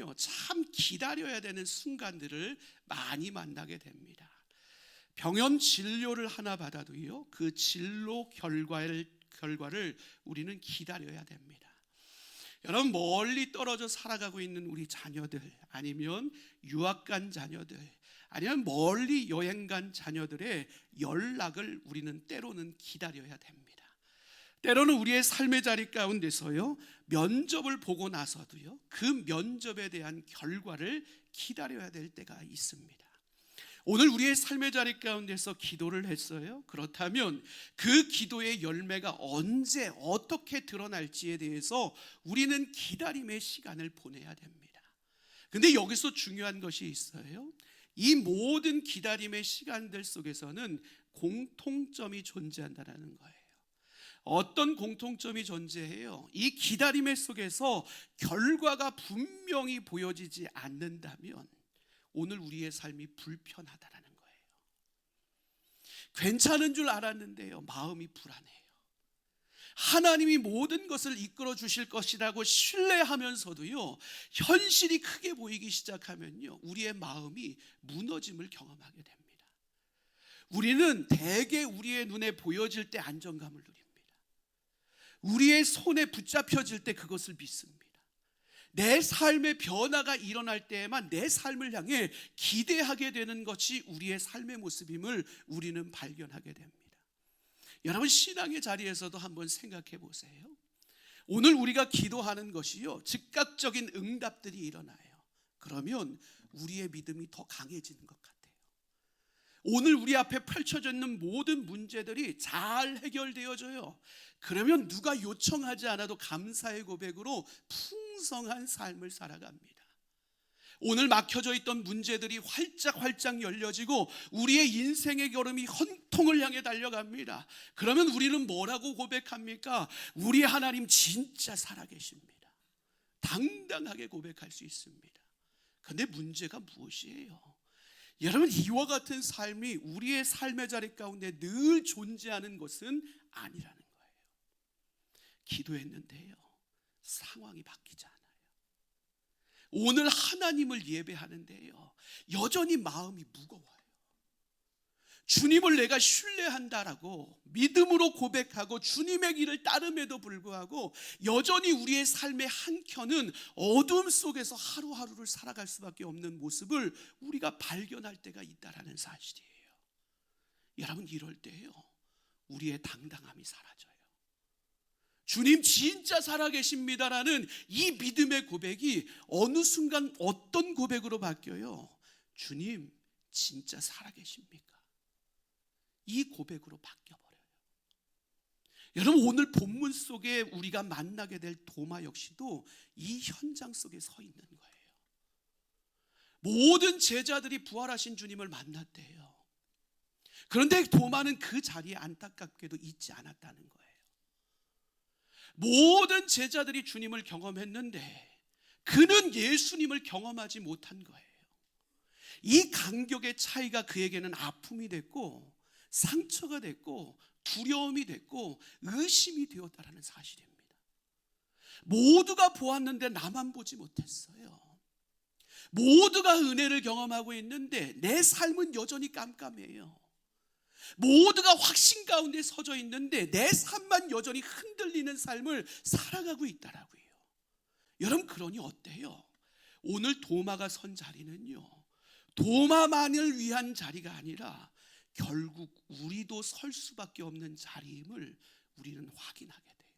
우리는요 참 기다려야 되는 순간들을 많이 만나게 됩니다. 병원 진료를 하나 받아도요 그 진료 결과를 우리는 기다려야 됩니다. 여러분, 멀리 떨어져 살아가고 있는 우리 자녀들, 아니면 유학 간 자녀들, 아니면 멀리 여행 간 자녀들의 연락을 우리는 때로는 기다려야 됩니다. 때로는 우리의 삶의 자리 가운데서요 면접을 보고 나서도요 그 면접에 대한 결과를 기다려야 될 때가 있습니다. 오늘 우리의 삶의 자리 가운데서 기도를 했어요. 그렇다면 그 기도의 열매가 언제 어떻게 드러날지에 대해서 우리는 기다림의 시간을 보내야 됩니다. 근데 여기서 중요한 것이 있어요. 이 모든 기다림의 시간들 속에서는 공통점이 존재한다는 거예요. 어떤 공통점이 존재해요? 이 기다림의 속에서 결과가 분명히 보여지지 않는다면 오늘 우리의 삶이 불편하다라는 거예요. 괜찮은 줄 알았는데요 마음이 불안해요. 하나님이 모든 것을 이끌어 주실 것이라고 신뢰하면서도요 현실이 크게 보이기 시작하면요 우리의 마음이 무너짐을 경험하게 됩니다. 우리는 대개 우리의 눈에 보여질 때 안정감을 누립니다. 우리의 손에 붙잡혀질 때 그것을 믿습니다. 내 삶의 변화가 일어날 때에만 내 삶을 향해 기대하게 되는 것이 우리의 삶의 모습임을 우리는 발견하게 됩니다. 여러분, 신앙의 자리에서도 한번 생각해 보세요. 오늘 우리가 기도하는 것이요 즉각적인 응답들이 일어나요. 그러면 우리의 믿음이 더 강해지는 것 같아요. 오늘 우리 앞에 펼쳐져 있는 모든 문제들이 잘 해결되어져요. 그러면 누가 요청하지 않아도 감사의 고백으로 풍성한 삶을 살아갑니다. 오늘 막혀져 있던 문제들이 활짝 열려지고 우리의 인생의 걸음이 헌통을 향해 달려갑니다. 그러면 우리는 뭐라고 고백합니까? 우리 하나님 진짜 살아계십니다. 당당하게 고백할 수 있습니다. 그런데 문제가 무엇이에요? 여러분, 이와 같은 삶이 우리의 삶의 자리 가운데 늘 존재하는 것은 아니라는 거예요. 기도했는데요 상황이 바뀌지 않아요. 오늘 하나님을 예배하는데요 여전히 마음이 무거워요. 주님을 내가 신뢰한다라고 믿음으로 고백하고 주님의 길을 따름에도 불구하고 여전히 우리의 삶의 한켠은 어둠 속에서 하루하루를 살아갈 수밖에 없는 모습을 우리가 발견할 때가 있다라는 사실이에요. 여러분, 이럴 때요 우리의 당당함이 사라져요. 주님 진짜 살아계십니다라는 이 믿음의 고백이 어느 순간 어떤 고백으로 바뀌어요? 주님 진짜 살아계십니까? 이 고백으로 바뀌어버려요. 여러분, 오늘 본문 속에 우리가 만나게 될 도마 역시도 이 현장 속에 서 있는 거예요. 모든 제자들이 부활하신 주님을 만났대요. 그런데 도마는 그 자리에 안타깝게도 있지 않았다는 거예요. 모든 제자들이 주님을 경험했는데 그는 예수님을 경험하지 못한 거예요. 이 간격의 차이가 그에게는 아픔이 됐고 상처가 됐고 두려움이 됐고 의심이 되었다는 사실입니다. 모두가 보았는데 나만 보지 못했어요. 모두가 은혜를 경험하고 있는데 내 삶은 여전히 깜깜해요. 모두가 확신 가운데 서져 있는데 내 삶만 여전히 흔들리는 삶을 살아가고 있더라고요. 여러분, 그러니 어때요? 오늘 도마가 선 자리는요 도마만을 위한 자리가 아니라 결국 우리도 설 수밖에 없는 자리임을 우리는 확인하게 돼요.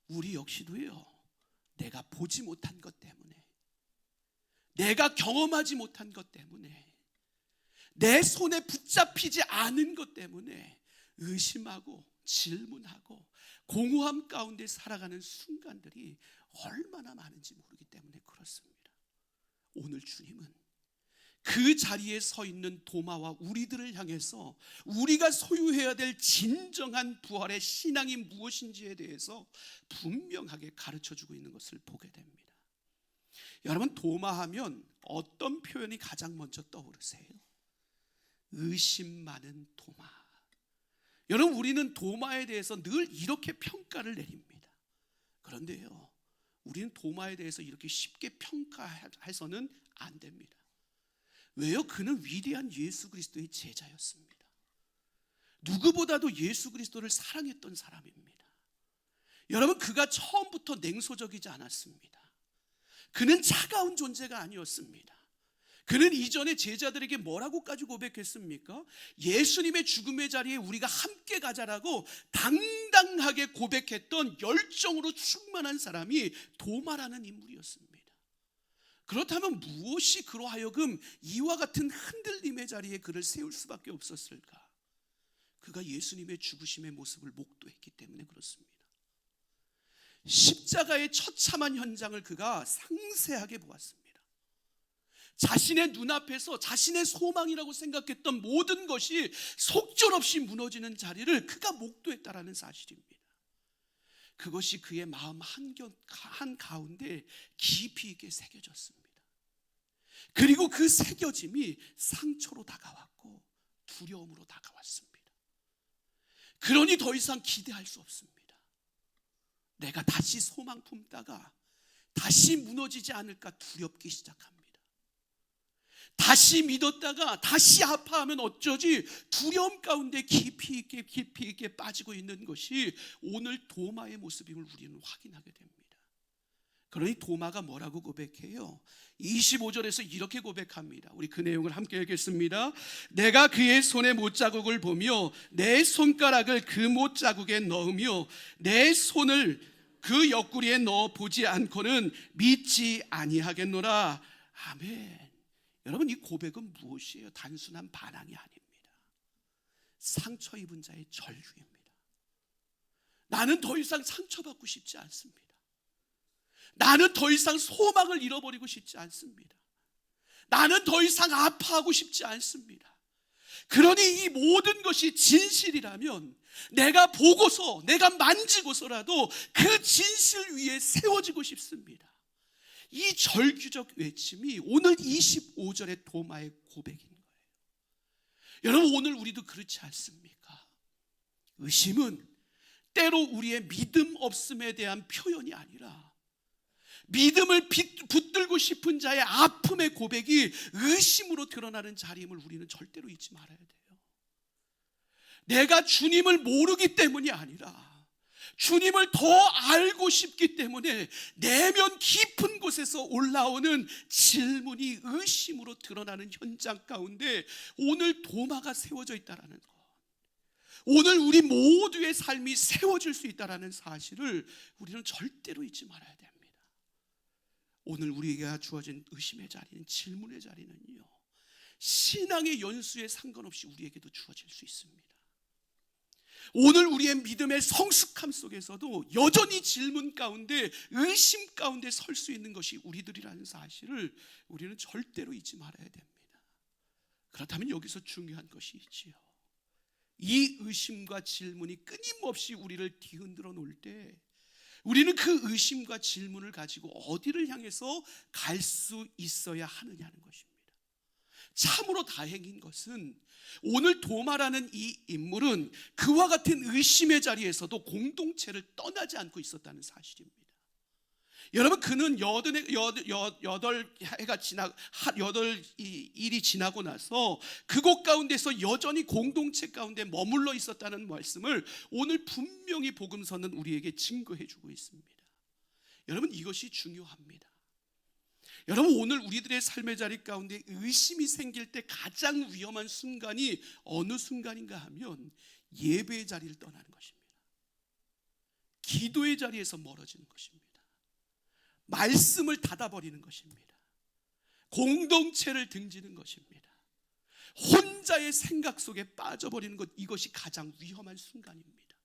우리 역시도요 내가 보지 못한 것 때문에, 내가 경험하지 못한 것 때문에, 내 손에 붙잡히지 않은 것 때문에 의심하고 질문하고 공허함 가운데 살아가는 순간들이 얼마나 많은지 모르기 때문에 그렇습니다. 오늘 주님은 그 자리에 서 있는 도마와 우리들을 향해서 우리가 소유해야 될 진정한 부활의 신앙이 무엇인지에 대해서 분명하게 가르쳐주고 있는 것을 보게 됩니다. 여러분, 도마하면 어떤 표현이 가장 먼저 떠오르세요? 의심 많은 도마. 여러분, 우리는 도마에 대해서 늘 이렇게 평가를 내립니다. 그런데요 우리는 도마에 대해서 이렇게 쉽게 평가해서는 안 됩니다. 왜요? 그는 위대한 예수 그리스도의 제자였습니다. 누구보다도 예수 그리스도를 사랑했던 사람입니다. 여러분, 그가 처음부터 냉소적이지 않았습니다. 그는 차가운 존재가 아니었습니다. 그는 이전에 제자들에게 뭐라고까지 고백했습니까? 예수님의 죽음의 자리에 우리가 함께 가자라고 당당하게 고백했던 열정으로 충만한 사람이 도마라는 인물이었습니다. 그렇다면 무엇이 그로 하여금 이와 같은 흔들림의 자리에 그를 세울 수밖에 없었을까? 그가 예수님의 죽으심의 모습을 목도했기 때문에 그렇습니다. 십자가의 처참한 현장을 그가 상세하게 보았습니다. 자신의 눈앞에서 자신의 소망이라고 생각했던 모든 것이 속절없이 무너지는 자리를 그가 목도했다라는 사실입니다. 그것이 그의 마음 한가운데 깊이 있게 새겨졌습니다. 그리고 그 새겨짐이 상처로 다가왔고 두려움으로 다가왔습니다. 그러니 더 이상 기대할 수 없습니다. 내가 다시 소망 품다가 다시 무너지지 않을까 두렵기 시작합니다. 다시 믿었다가 다시 아파하면 어쩌지 두려움 가운데 깊이 있게 빠지고 있는 것이 오늘 도마의 모습임을 우리는 확인하게 됩니다. 그러니 도마가 뭐라고 고백해요? 25절에서 이렇게 고백합니다. 우리 그 내용을 함께 읽겠습니다. 내가 그의 손의 못자국을 보며 내 손가락을 그 못자국에 넣으며 내 손을 그 옆구리에 넣어 보지 않고는 믿지 아니하겠노라. 아멘. 여러분, 이 고백은 무엇이에요? 단순한 반항이 아닙니다. 상처 입은 자의 절규입니다. 나는 더 이상 상처받고 싶지 않습니다. 나는 더 이상 소망을 잃어버리고 싶지 않습니다. 나는 더 이상 아파하고 싶지 않습니다. 그러니 이 모든 것이 진실이라면 내가 보고서 내가 만지고서라도 그 진실 위에 세워지고 싶습니다. 이 절규적 외침이 오늘 25절의 도마의 고백인 거예요. 여러분, 오늘 우리도 그렇지 않습니까? 의심은 때로 우리의 믿음 없음에 대한 표현이 아니라 믿음을 붙들고 싶은 자의 아픔의 고백이 의심으로 드러나는 자리임을 우리는 절대로 잊지 말아야 돼요. 내가 주님을 모르기 때문이 아니라 주님을 더 알고 싶기 때문에 내면 깊은 곳에서 올라오는 질문이 의심으로 드러나는 현장 가운데 오늘 도마가 세워져 있다는 것, 오늘 우리 모두의 삶이 세워질 수 있다는 사실을 우리는 절대로 잊지 말아야 됩니다. 오늘 우리에게 주어진 의심의 자리는, 질문의 자리는요, 신앙의 연수에 상관없이 우리에게도 주어질 수 있습니다. 오늘 우리의 믿음의 성숙함 속에서도 여전히 질문 가운데, 의심 가운데 설 수 있는 것이 우리들이라는 사실을 우리는 절대로 잊지 말아야 됩니다. 그렇다면 여기서 중요한 것이 있지요. 이 의심과 질문이 끊임없이 우리를 뒤흔들어 놓을 때 우리는 그 의심과 질문을 가지고 어디를 향해서 갈 수 있어야 하느냐는 것입니다. 참으로 다행인 것은 오늘 도마라는 이 인물은 그와 같은 의심의 자리에서도 공동체를 떠나지 않고 있었다는 사실입니다. 여러분, 그는 여덟 일이 지나고 나서 그곳 가운데서 여전히 공동체 가운데 머물러 있었다는 말씀을 오늘 분명히 복음서는 우리에게 증거해 주고 있습니다. 여러분, 이것이 중요합니다. 여러분, 오늘 우리들의 삶의 자리 가운데 의심이 생길 때 가장 위험한 순간이 어느 순간인가 하면 예배의 자리를 떠나는 것입니다. 기도의 자리에서 멀어지는 것입니다. 말씀을 닫아버리는 것입니다. 공동체를 등지는 것입니다. 혼자의 생각 속에 빠져버리는 것, 이것이 가장 위험한 순간입니다.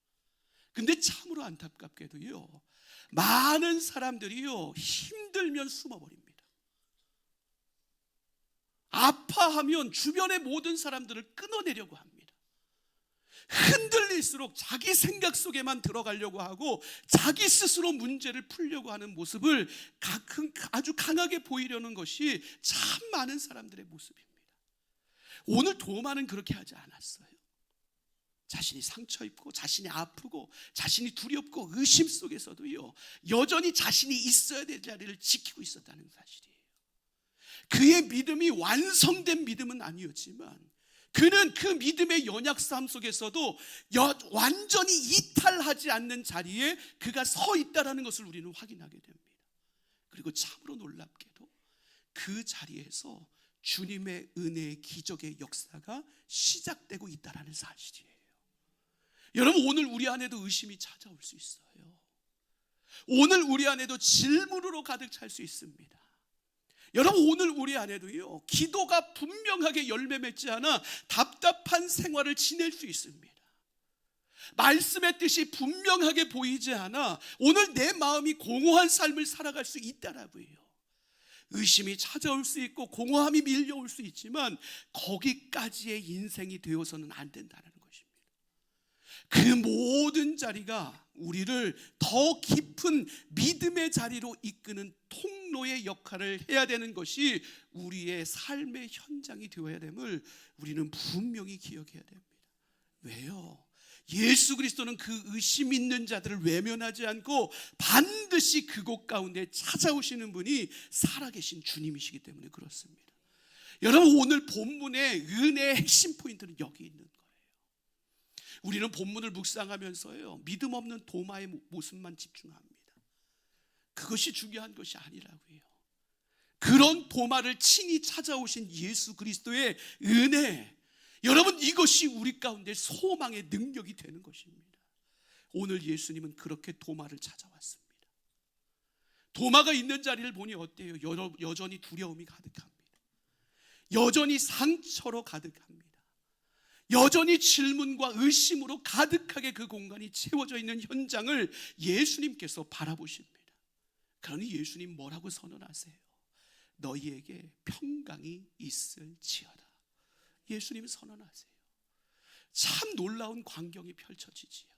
근데 참으로 안타깝게도요, 많은 사람들이요, 힘들면 숨어버립니다. 아파하면 주변의 모든 사람들을 끊어내려고 합니다. 흔들릴수록 자기 생각 속에만 들어가려고 하고 자기 스스로 문제를 풀려고 하는 모습을 아주 강하게 보이려는 것이 참 많은 사람들의 모습입니다. 오늘 도마는 그렇게 하지 않았어요. 자신이 상처 입고 자신이 아프고 자신이 두렵고 의심 속에서도요, 여전히 자신이 있어야 될 자리를 지키고 있었다는 사실이에요. 그의 믿음이 완성된 믿음은 아니었지만 그는 그 믿음의 연약함 속에서도 완전히 이탈하지 않는 자리에 그가 서 있다는 것을 우리는 확인하게 됩니다. 그리고 참으로 놀랍게도 그 자리에서 주님의 은혜의 기적의 역사가 시작되고 있다는 사실이에요. 여러분, 오늘 우리 안에도 의심이 찾아올 수 있어요. 오늘 우리 안에도 질문으로 가득 찰 수 있습니다. 여러분, 오늘 우리 안에도요, 기도가 분명하게 열매 맺지 않아 답답한 생활을 지낼 수 있습니다. 말씀의 뜻이 분명하게 보이지 않아 오늘 내 마음이 공허한 삶을 살아갈 수 있다라고요. 의심이 찾아올 수 있고 공허함이 밀려올 수 있지만 거기까지의 인생이 되어서는 안 된다는 것입니다. 그 모든 자리가 우리를 더 깊은 믿음의 자리로 이끄는 통로의 역할을 해야 되는 것이 우리의 삶의 현장이 되어야 됨을 우리는 분명히 기억해야 됩니다. 왜요? 예수 그리스도는 그 의심 있는 자들을 외면하지 않고 반드시 그곳 가운데 찾아오시는 분이 살아계신 주님이시기 때문에 그렇습니다. 여러분, 오늘 본문의 은혜의 핵심 포인트는 여기 있는 거예요. 우리는 본문을 묵상하면서요, 믿음 없는 도마의 모습만 집중합니다. 그것이 중요한 것이 아니라고요. 그런 도마를 친히 찾아오신 예수 그리스도의 은혜, 여러분, 이것이 우리 가운데 소망의 능력이 되는 것입니다. 오늘 예수님은 그렇게 도마를 찾아왔습니다. 도마가 있는 자리를 보니 어때요? 여전히 두려움이 가득합니다. 여전히 상처로 가득합니다. 여전히 질문과 의심으로 가득하게 그 공간이 채워져 있는 현장을 예수님께서 바라보십니다. 그러니 예수님 뭐라고 선언하세요? 너희에게 평강이 있을지어다. 예수님 선언하세요. 참 놀라운 광경이 펼쳐지지요.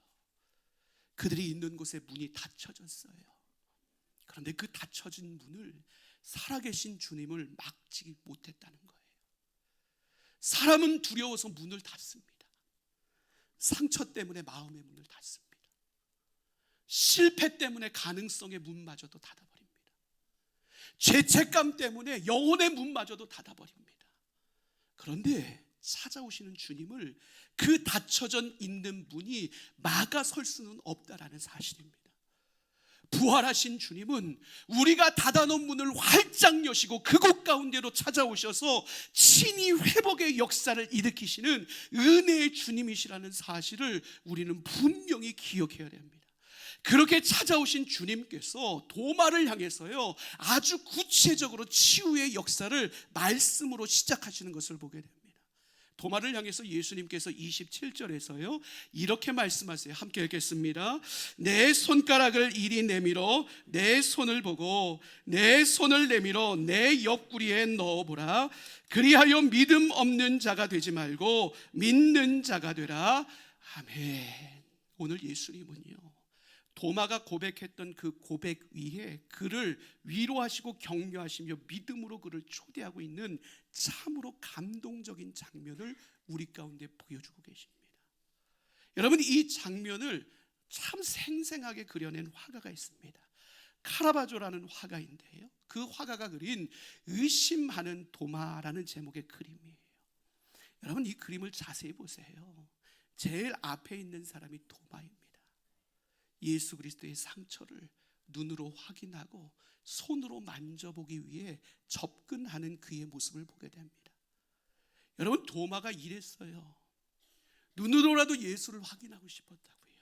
그들이 있는 곳에 문이 닫혀졌어요. 그런데 그 닫혀진 문을 살아계신 주님을 막지 못했다는 거예요. 사람은 두려워서 문을 닫습니다. 상처 때문에 마음의 문을 닫습니다. 실패 때문에 가능성의 문마저도 닫아버립니다. 죄책감 때문에 영혼의 문마저도 닫아버립니다. 그런데 찾아오시는 주님을 그 닫혀져 있는 문이 막아설 수는 없다라는 사실입니다. 부활하신 주님은 우리가 닫아놓은 문을 활짝 여시고 그곳 가운데로 찾아오셔서 친히 회복의 역사를 일으키시는 은혜의 주님이시라는 사실을 우리는 분명히 기억해야 됩니다. 그렇게 찾아오신 주님께서 도마를 향해서요, 아주 구체적으로 치유의 역사를 말씀으로 시작하시는 것을 보게 됩니다. 도마를 향해서 예수님께서 27절에서요 이렇게 말씀하세요. 함께 읽겠습니다. 내 손가락을 이리 내밀어 내 손을 보고 내 손을 내밀어 내 옆구리에 넣어보라. 그리하여 믿음 없는 자가 되지 말고 믿는 자가 되라. 아멘. 오늘 예수님은요, 도마가 고백했던 그 고백 위에 그를 위로하시고 격려하시며 믿음으로 그를 초대하고 있는 참으로 감동적인 장면을 우리 가운데 보여주고 계십니다. 여러분, 이 장면을 참 생생하게 그려낸 화가가 있습니다. 카라바조라는 화가인데요, 그 화가가 그린 의심하는 도마라는 제목의 그림이에요. 여러분, 이 그림을 자세히 보세요. 제일 앞에 있는 사람이 도마입니다. 예수 그리스도의 상처를 눈으로 확인하고 손으로 만져보기 위해 접근하는 그의 모습을 보게 됩니다. 여러분, 도마가 이랬어요. 눈으로라도 예수를 확인하고 싶었다고요.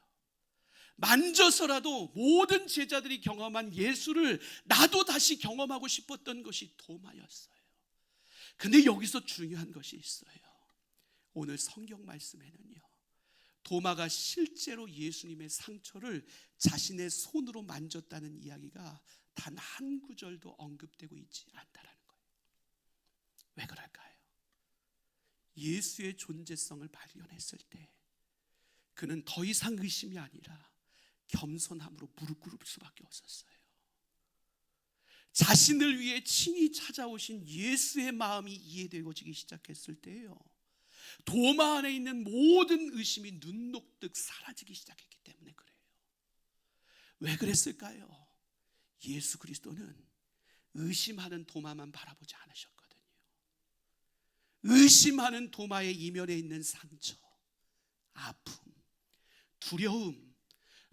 만져서라도 모든 제자들이 경험한 예수를 나도 다시 경험하고 싶었던 것이 도마였어요. 근데 여기서 중요한 것이 있어요. 오늘 성경 말씀에는요, 도마가 실제로 예수님의 상처를 자신의 손으로 만졌다는 이야기가 단 한 구절도 언급되고 있지 않다라는 거예요. 왜 그럴까요? 예수의 존재성을 발견했을 때 그는 더 이상 의심이 아니라 겸손함으로 무릎 꿇을 수밖에 없었어요. 자신을 위해 친히 찾아오신 예수의 마음이 이해되어지기 시작했을 때예요, 도마 안에 있는 모든 의심이 눈 녹듯 사라지기 시작했기 때문에 그래요. 왜 그랬을까요? 예수 그리스도는 의심하는 도마만 바라보지 않으셨거든요. 의심하는 도마의 이면에 있는 상처, 아픔, 두려움,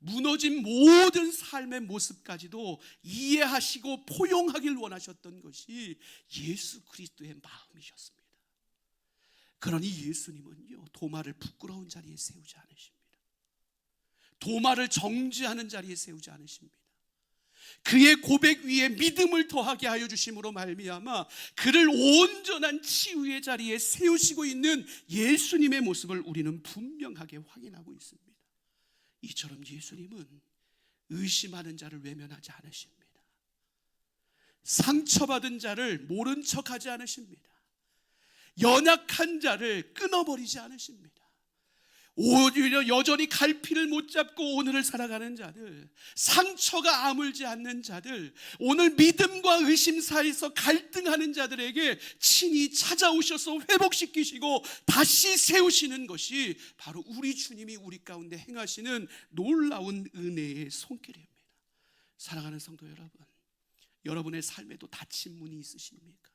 무너진 모든 삶의 모습까지도 이해하시고 포용하길 원하셨던 것이 예수 그리스도의 마음이셨습니다. 그러니 예수님은요, 도마를 부끄러운 자리에 세우지 않으십니다. 도마를 정죄하는 자리에 세우지 않으십니다. 그의 고백 위에 믿음을 더하게 하여 주심으로 말미암아 그를 온전한 치유의 자리에 세우시고 있는 예수님의 모습을 우리는 분명하게 확인하고 있습니다. 이처럼 예수님은 의심하는 자를 외면하지 않으십니다. 상처받은 자를 모른 척하지 않으십니다. 연약한 자를 끊어버리지 않으십니다. 오히려 여전히 갈피를 못 잡고 오늘을 살아가는 자들, 상처가 아물지 않는 자들, 오늘 믿음과 의심 사이에서 갈등하는 자들에게 친히 찾아오셔서 회복시키시고 다시 세우시는 것이 바로 우리 주님이 우리 가운데 행하시는 놀라운 은혜의 손길입니다. 사랑하는 성도 여러분, 여러분의 삶에도 닫힌 문이 있으십니까?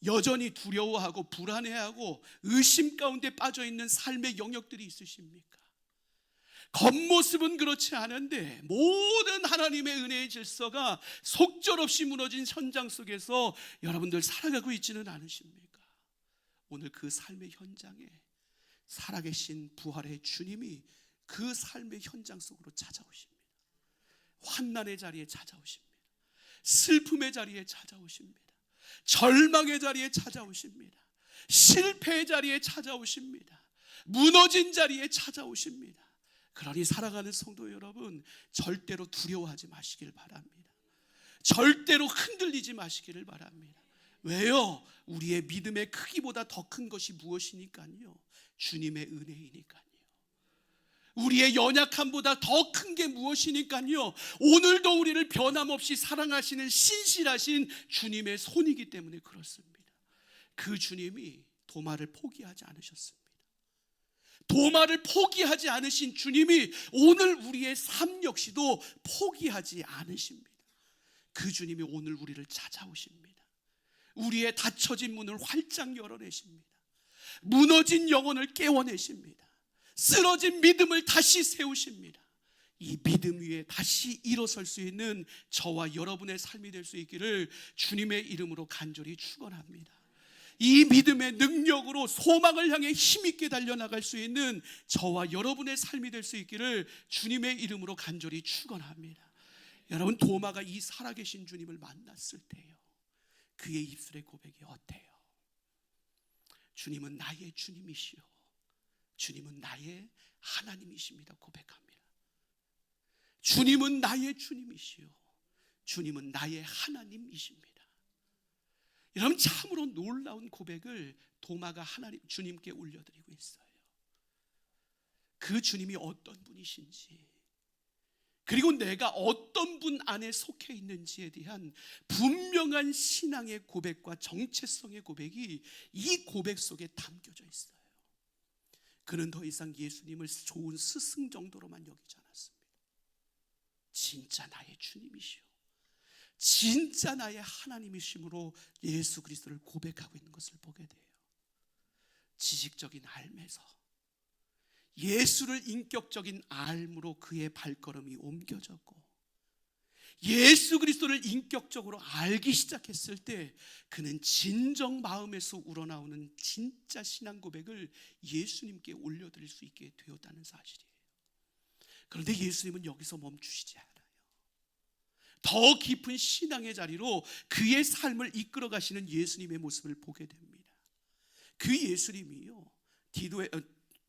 여전히 두려워하고 불안해하고 의심 가운데 빠져있는 삶의 영역들이 있으십니까? 겉모습은 그렇지 않은데 모든 하나님의 은혜의 질서가 속절없이 무너진 현장 속에서 여러분들 살아가고 있지는 않으십니까? 오늘 그 삶의 현장에 살아계신 부활의 주님이 그 삶의 현장 속으로 찾아오십니다. 환난의 자리에 찾아오십니다. 슬픔의 자리에 찾아오십니다. 절망의 자리에 찾아오십니다. 실패의 자리에 찾아오십니다. 무너진 자리에 찾아오십니다. 그러니 살아가는 성도 여러분, 절대로 두려워하지 마시길 바랍니다. 절대로 흔들리지 마시기를 바랍니다. 왜요? 우리의 믿음의 크기보다 더 큰 것이 무엇이니까요? 주님의 은혜이니까요. 우리의 연약함보다 더 큰 게 무엇이니까요? 오늘도 우리를 변함없이 사랑하시는 신실하신 주님의 손이기 때문에 그렇습니다. 그 주님이 도마를 포기하지 않으셨습니다. 도마를 포기하지 않으신 주님이 오늘 우리의 삶 역시도 포기하지 않으십니다. 그 주님이 오늘 우리를 찾아오십니다. 우리의 닫혀진 문을 활짝 열어내십니다. 무너진 영혼을 깨워내십니다. 쓰러진 믿음을 다시 세우십니다. 이 믿음 위에 다시 일어설 수 있는 저와 여러분의 삶이 될 수 있기를 주님의 이름으로 간절히 축원합니다. 이 믿음의 능력으로 소망을 향해 힘있게 달려나갈 수 있는 저와 여러분의 삶이 될 수 있기를 주님의 이름으로 간절히 축원합니다. 여러분, 도마가 이 살아계신 주님을 만났을 때요, 그의 입술의 고백이 어때요? 주님은 나의 주님이시요, 주님은 나의 하나님이십니다. 고백합니다. 주님은 나의 주님이시요, 주님은 나의 하나님이십니다. 여러분, 참으로 놀라운 고백을 도마가 하나님 주님께 올려드리고 있어요. 그 주님이 어떤 분이신지, 그리고 내가 어떤 분 안에 속해 있는지에 대한 분명한 신앙의 고백과 정체성의 고백이 이 고백 속에 담겨져 있어요. 그는 더 이상 예수님을 좋은 스승 정도로만 여기지 않았습니다. 진짜 나의 주님이시오, 진짜 나의 하나님이심으로 예수 그리스도를 고백하고 있는 것을 보게 돼요. 지식적인 삶에서 예수를 인격적인 삶으로 그의 발걸음이 옮겨졌고, 예수 그리스도를 인격적으로 알기 시작했을 때 그는 진정 마음에서 우러나오는 진짜 신앙 고백을 예수님께 올려드릴 수 있게 되었다는 사실이에요. 그런데 예수님은 여기서 멈추시지 않아요. 더 깊은 신앙의 자리로 그의 삶을 이끌어 가시는 예수님의 모습을 보게 됩니다. 그 예수님이요,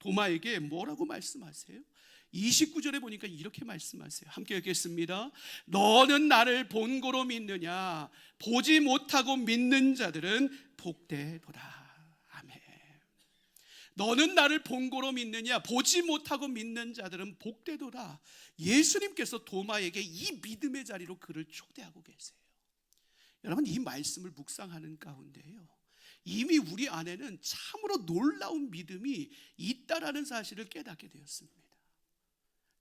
도마에게 뭐라고 말씀하세요? 29절에 보니까 이렇게 말씀하세요. 함께 읽겠습니다. 너는 나를 본고로 믿느냐? 보지 못하고 믿는 자들은 복되도다. 아멘. 너는 나를 본고로 믿느냐? 보지 못하고 믿는 자들은 복되도다. 예수님께서 도마에게 이 믿음의 자리로 그를 초대하고 계세요. 여러분, 이 말씀을 묵상하는 가운데요, 이미 우리 안에는 참으로 놀라운 믿음이 있다라는 사실을 깨닫게 되었습니다.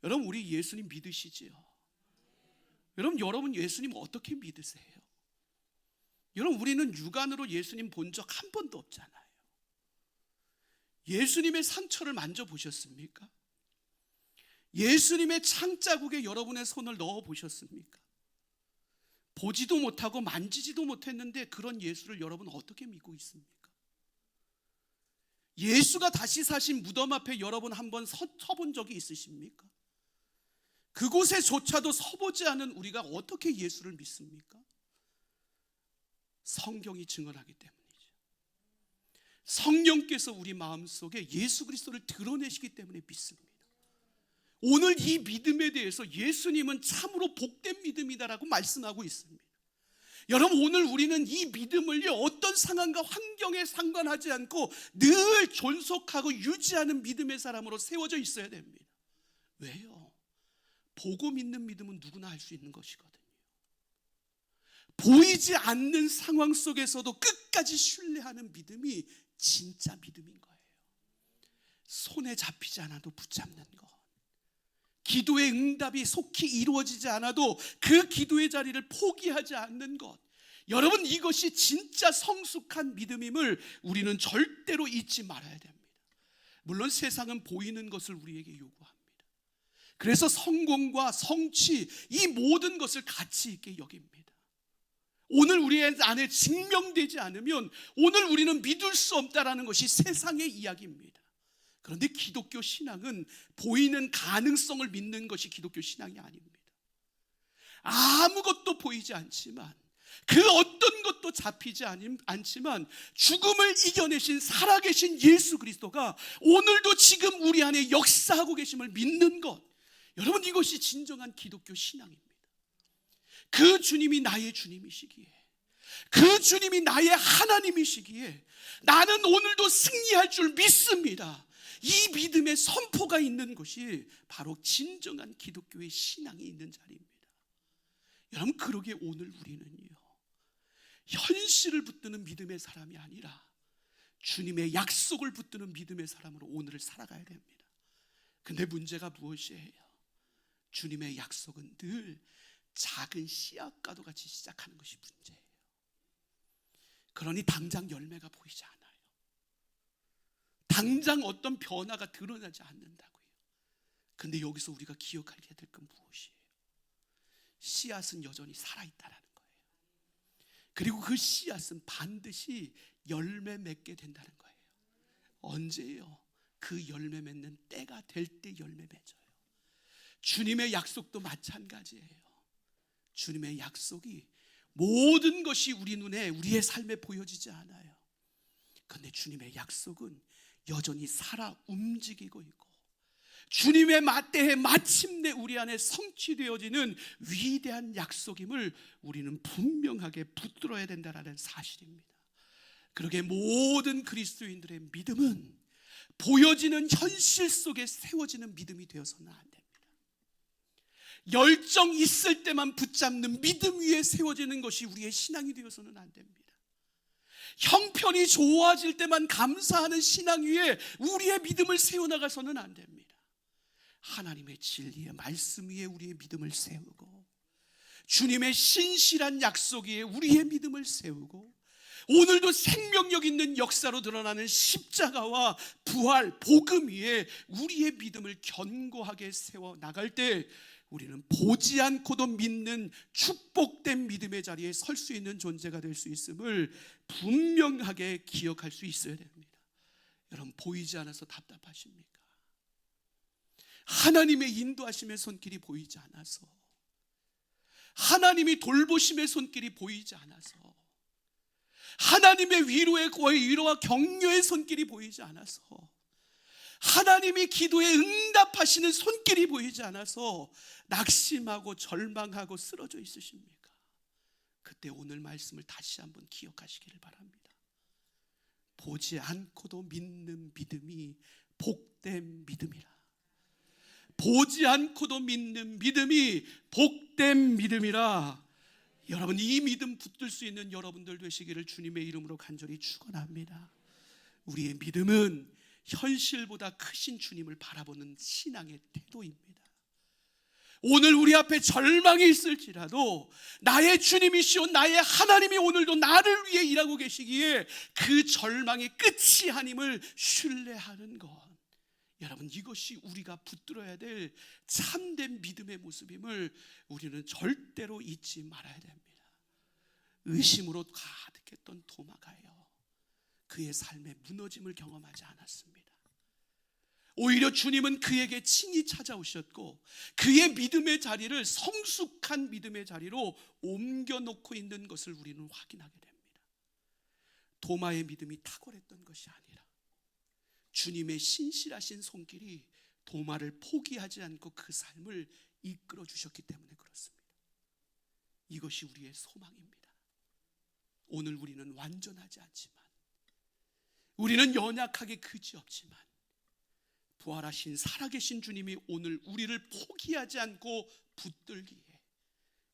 여러분, 우리 예수님 믿으시지요? 여러분 예수님 어떻게 믿으세요? 여러분, 우리는 육안으로 예수님 본 적 한 번도 없잖아요. 예수님의 상처를 만져보셨습니까? 예수님의 창자국에 여러분의 손을 넣어보셨습니까? 보지도 못하고 만지지도 못했는데 그런 예수를 여러분 어떻게 믿고 있습니까? 예수가 다시 사신 무덤 앞에 여러분 한번 서본 적이 있으십니까? 그곳에조차도 서보지 않은 우리가 어떻게 예수를 믿습니까? 성경이 증언하기 때문이죠. 성령께서 우리 마음속에 예수 그리스도를 드러내시기 때문에 믿습니다. 오늘 이 믿음에 대해서 예수님은 참으로 복된 믿음이다라고 말씀하고 있습니다. 여러분, 오늘 우리는 이 믿음을 어떤 상황과 환경에 상관하지 않고 늘 존속하고 유지하는 믿음의 사람으로 세워져 있어야 됩니다. 왜요? 보고 믿는 믿음은 누구나 할 수 있는 것이거든요. 보이지 않는 상황 속에서도 끝까지 신뢰하는 믿음이 진짜 믿음인 거예요. 손에 잡히지 않아도 붙잡는 것, 기도의 응답이 속히 이루어지지 않아도 그 기도의 자리를 포기하지 않는 것, 여러분, 이것이 진짜 성숙한 믿음임을 우리는 절대로 잊지 말아야 됩니다. 물론 세상은 보이는 것을 우리에게 요구합니다. 그래서 성공과 성취, 이 모든 것을 가치 있게 여깁니다. 오늘 우리 안에 증명되지 않으면 오늘 우리는 믿을 수 없다라는 것이 세상의 이야기입니다. 그런데 기독교 신앙은 보이는 가능성을 믿는 것이 기독교 신앙이 아닙니다. 아무것도 보이지 않지만, 그 어떤 것도 잡히지 않지만 죽음을 이겨내신 살아계신 예수 그리스도가 오늘도 지금 우리 안에 역사하고 계심을 믿는 것, 여러분, 이것이 진정한 기독교 신앙입니다. 그 주님이 나의 주님이시기에, 그 주님이 나의 하나님이시기에 나는 오늘도 승리할 줄 믿습니다. 이 믿음의 선포가 있는 것이 바로 진정한 기독교의 신앙이 있는 자리입니다. 여러분, 그러기에 오늘 우리는요, 현실을 붙드는 믿음의 사람이 아니라 주님의 약속을 붙드는 믿음의 사람으로 오늘을 살아가야 됩니다. 근데 문제가 무엇이에요? 주님의 약속은 늘 작은 씨앗과도 같이 시작하는 것이 문제예요. 그러니 당장 열매가 보이지 않아요. 당장 어떤 변화가 드러나지 않는다고요. 근데 여기서 우리가 기억하게 될 건 무엇이에요? 씨앗은 여전히 살아있다라는 거예요. 그리고 그 씨앗은 반드시 열매 맺게 된다는 거예요. 언제예요? 그 열매 맺는 때가 될 때 열매 맺어요. 주님의 약속도 마찬가지예요. 주님의 약속이 모든 것이 우리 눈에, 우리의 삶에 보여지지 않아요. 그런데 주님의 약속은 여전히 살아 움직이고 있고, 주님의 때에 마침내 우리 안에 성취되어지는 위대한 약속임을 우리는 분명하게 붙들어야 된다는 사실입니다. 그러게 모든 그리스도인들의 믿음은 보여지는 현실 속에 세워지는 믿음이 되어서는 안 됩니다. 열정 있을 때만 붙잡는 믿음 위에 세워지는 것이 우리의 신앙이 되어서는 안 됩니다. 형편이 좋아질 때만 감사하는 신앙 위에 우리의 믿음을 세워나가서는 안 됩니다. 하나님의 진리의 말씀 위에 우리의 믿음을 세우고, 주님의 신실한 약속 위에 우리의 믿음을 세우고, 오늘도 생명력 있는 역사로 드러나는 십자가와 부활, 복음 위에 우리의 믿음을 견고하게 세워나갈 때 우리는 보지 않고도 믿는 축복된 믿음의 자리에 설 수 있는 존재가 될 수 있음을 분명하게 기억할 수 있어야 됩니다. 여러분, 보이지 않아서 답답하십니까? 하나님의 인도하심의 손길이 보이지 않아서, 하나님이 돌보심의 손길이 보이지 않아서, 하나님의 위로와 격려의 손길이 보이지 않아서, 하나님이 기도에 응답하시는 손길이 보이지 않아서 낙심하고 절망하고 쓰러져 있으십니까? 그때 오늘 말씀을 다시 한번 기억하시기를 바랍니다. 보지 않고도 믿는 믿음이 복된 믿음이라. 보지 않고도 믿는 믿음이 복된 믿음이라. 여러분, 이 믿음 붙들 수 있는 여러분들 되시기를 주님의 이름으로 간절히 축원합니다. 우리의 믿음은 현실보다 크신 주님을 바라보는 신앙의 태도입니다. 오늘 우리 앞에 절망이 있을지라도 나의 주님이시오 나의 하나님이 오늘도 나를 위해 일하고 계시기에 그 절망의 끝이 하님을 신뢰하는 것, 여러분, 이것이 우리가 붙들어야 될 참된 믿음의 모습임을 우리는 절대로 잊지 말아야 됩니다. 의심으로 가득했던 도마가요, 그의 삶의 무너짐을 경험하지 않았습니다. 오히려 주님은 그에게 친히 찾아오셨고 그의 믿음의 자리를 성숙한 믿음의 자리로 옮겨놓고 있는 것을 우리는 확인하게 됩니다. 도마의 믿음이 탁월했던 것이 아니라 주님의 신실하신 손길이 도마를 포기하지 않고 그 삶을 이끌어 주셨기 때문에 그렇습니다. 이것이 우리의 소망입니다. 오늘 우리는 완전하지 않지만, 우리는 연약하게 그지없지만, 부활하신 살아계신 주님이 오늘 우리를 포기하지 않고 붙들기에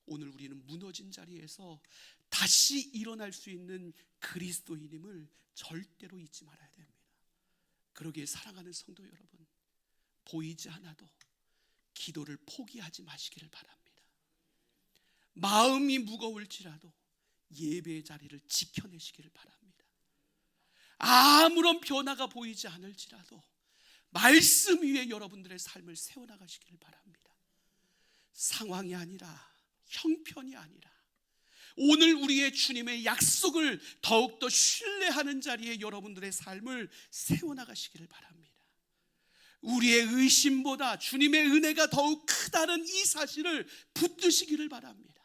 오늘 우리는 무너진 자리에서 다시 일어날 수 있는 그리스도인임을 절대로 잊지 말아야 됩니다. 그러기에 사랑하는 성도 여러분, 보이지 않아도 기도를 포기하지 마시기를 바랍니다. 마음이 무거울지라도 예배의 자리를 지켜내시기를 바랍니다. 아무런 변화가 보이지 않을지라도 말씀 위에 여러분들의 삶을 세워나가시기를 바랍니다. 상황이 아니라, 형편이 아니라, 오늘 우리의 주님의 약속을 더욱더 신뢰하는 자리에 여러분들의 삶을 세워나가시기를 바랍니다. 우리의 의심보다 주님의 은혜가 더욱 크다는 이 사실을 붙드시기를 바랍니다.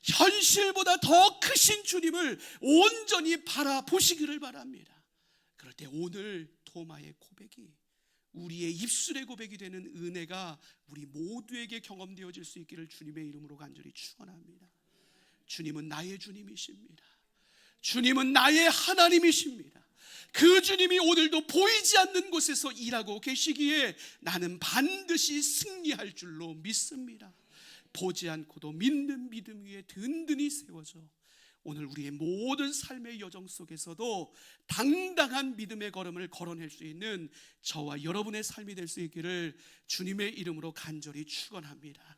현실보다 더 크신 주님을 온전히 바라보시기를 바랍니다. 그럴 때 오늘 도마의 고백이 우리의 입술의 고백이 되는 은혜가 우리 모두에게 경험되어질 수 있기를 주님의 이름으로 간절히 축원합니다. 주님은 나의 주님이십니다. 주님은 나의 하나님이십니다. 그 주님이 오늘도 보이지 않는 곳에서 일하고 계시기에 나는 반드시 승리할 줄로 믿습니다. 보지 않고도 믿는 믿음 위에 든든히 세워져 오늘 우리의 모든 삶의 여정 속에서도 당당한 믿음의 걸음을 걸어낼 수 있는 저와 여러분의 삶이 될 수 있기를 주님의 이름으로 간절히 축원합니다.